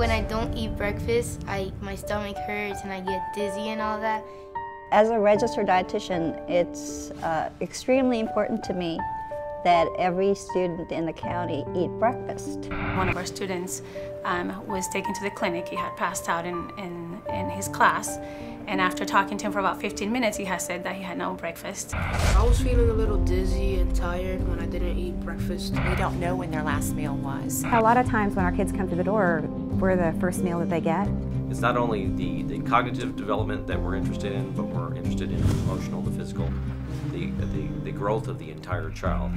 When I don't eat breakfast, my stomach hurts and I get dizzy and all that. As a registered dietitian, it's extremely important to me that every student in the county eat breakfast. One of our students was taken to the clinic. He had passed out in his class, and after talking to him for about 15 minutes, he has said that he had no breakfast. I was feeling a little dizzy and tired when I didn't eat breakfast. We don't know when their last meal was. A lot of times when our kids come through the door, we're the first meal that they get. It's not only the cognitive development that we're interested in, but we're interested in the emotional, the physical, the growth of the entire child.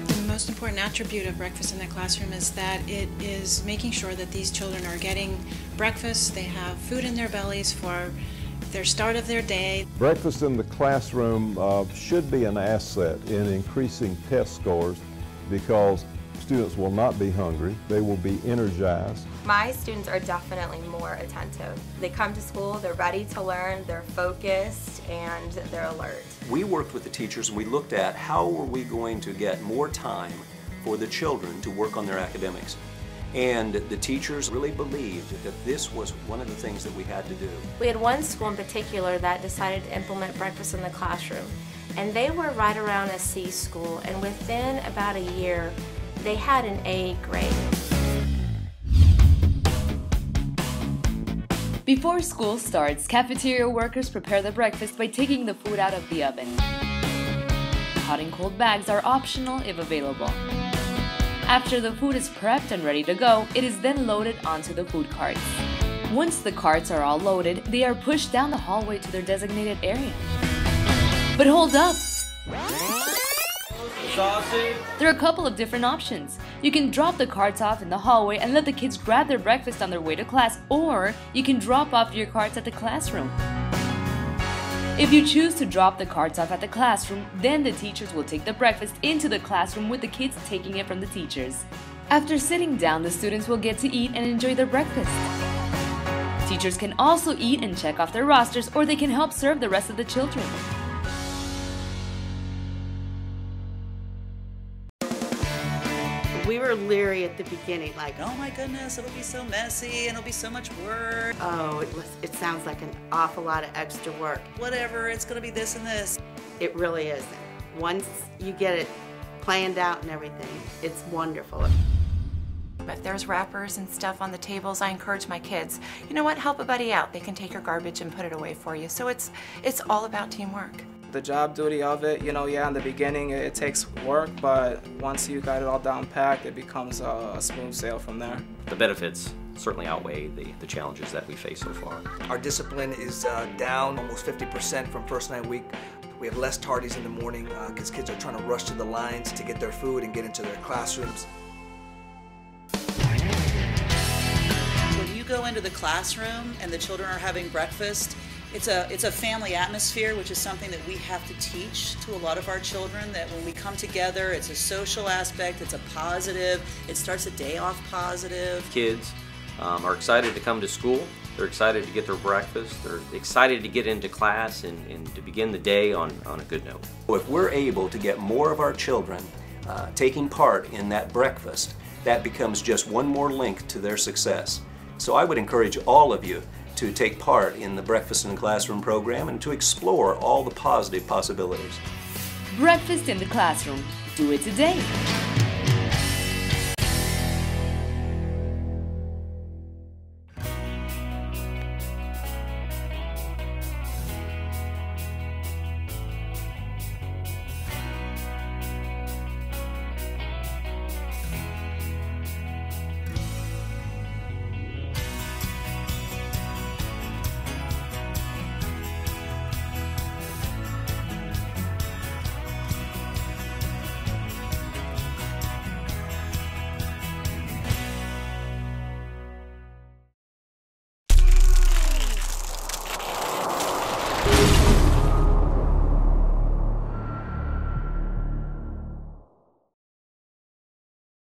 The most important attribute of breakfast in the classroom is that it is making sure that these children are getting breakfast, they have food in their bellies for their start of their day. Breakfast in the classroom should be an asset in increasing test scores because students will not be hungry, they will be energized. My students are definitely more attentive. They come to school, they're ready to learn, they're focused, and they're alert. We worked with the teachers and we looked at how were we going to get more time for the children to work on their academics. And the teachers really believed that this was one of the things that we had to do. We had one school in particular that decided to implement breakfast in the classroom. And they were right around a C school, and within about a year, they had an A grade. Before school starts, cafeteria workers prepare the breakfast by taking the food out of the oven. Hot and cold bags are optional if available. After the food is prepped and ready to go, it is then loaded onto the food carts. Once the carts are all loaded, they are pushed down the hallway to their designated area. But hold up! There are a couple of different options. You can drop the carts off in the hallway and let the kids grab their breakfast on their way to class, or you can drop off your carts at the classroom. If you choose to drop the carts off at the classroom, then the teachers will take the breakfast into the classroom with the kids taking it from the teachers. After sitting down, the students will get to eat and enjoy their breakfast. Teachers can also eat and check off their rosters, or they can help serve the rest of the children. We were leery at the beginning, like, oh my goodness, it'll be so messy and it'll be so much work. Oh, it sounds like an awful lot of extra work. Whatever, it's gonna be this and this. It really isn't. Once you get it planned out and everything, it's wonderful. If there's wrappers and stuff on the tables, I encourage my kids, you know what, help a buddy out. They can take your garbage and put it away for you. So it's all about teamwork. The job duty of it, you know, yeah, in the beginning it takes work, but once you got it all down packed, it becomes a smooth sail from there. The benefits certainly outweigh the challenges that we face so far. Our discipline is down almost 50% from first night week. We have less tardies in the morning because kids are trying to rush to the lines to get their food and get into their classrooms. When you go into the classroom and the children are having breakfast, it's a family atmosphere, which is something that we have to teach to a lot of our children, that when we come together, it's a social aspect, it's a positive, it starts the day off positive. Kids are excited to come to school, they're excited to get their breakfast, they're excited to get into class and to begin the day on a good note. If we're able to get more of our children taking part in that breakfast, that becomes just one more link to their success. So I would encourage all of you to take part in the Breakfast in the Classroom program and to explore all the positive possibilities. Breakfast in the classroom. Do it today.